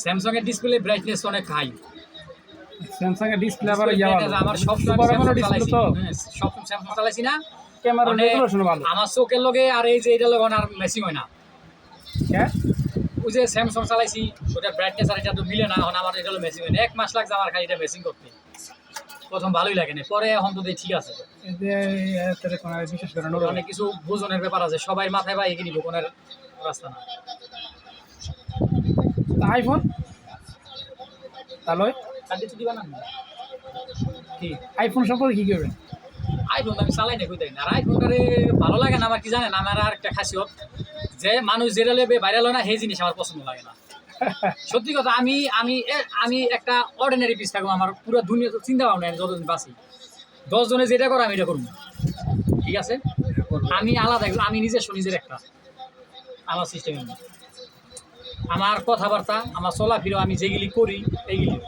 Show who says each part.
Speaker 1: Samsung এর display brightness অনেক high.
Speaker 2: Samsung এর ডিসপ্লে আবার
Speaker 1: আমার সব
Speaker 2: ডিসপ্লে তো
Speaker 1: সব স্যামসাং চালাইছি না,
Speaker 2: ক্যামেরা
Speaker 1: মানে
Speaker 2: রেজোলিউশন ভালো।
Speaker 1: আমার চোখের লগে আর এই যে এটা লগে আর ম্যাচিং হয় না।
Speaker 2: হ্যাঁ
Speaker 1: ওই যে স্যামসাং চালাইছি ওটার ব্রাইটনেস আর এটা তো মিলে না, এখন আমার এটা হলো ম্যাচিং হয় না। 1 মাস লাগছে আমার খালি এটা ম্যাচিং করতে, প্রথম ভালোই লাগে না, পরে এখন তো ঠিক আছে।
Speaker 2: এতে কোনো বিশেষ করে
Speaker 1: অনেক কিছু বোঝনের ব্যাপার আছে, সবাই মাথায় বা এগিয়ে নিব কোনো রাস্তা না।
Speaker 2: আইফোন তাহলে
Speaker 1: কান্দি তো দিবা না কি
Speaker 2: আইফোন সম্পর্কে কি করবেন?
Speaker 1: আইফোন আমি চালাই না কইতাই না। আর আইফোনটারে ভালো লাগে না আমার, কি জানেন আমার আর একটা খাসিয়ত, যে মানুষ যেটা লেবে ভাইরাল হয় না সেই জিনিস আমার পছন্দ লাগে না। সত্যি কথা, আমি আমি আমি একটা অর্ডিনারি পিস থাকবো, আমার পুরো দুনিয়া চিন্তা ভাবনা যতদিন বাঁচি 10 জনে যেটা করে আমি এটা করবো, ঠিক আছে? আমি আলাদা, আমি নিজের একটা আমার সিস্টেম, আমার কথাবার্তা, আমার চলাফেরা, আমি যেগুলি করি এইগুলি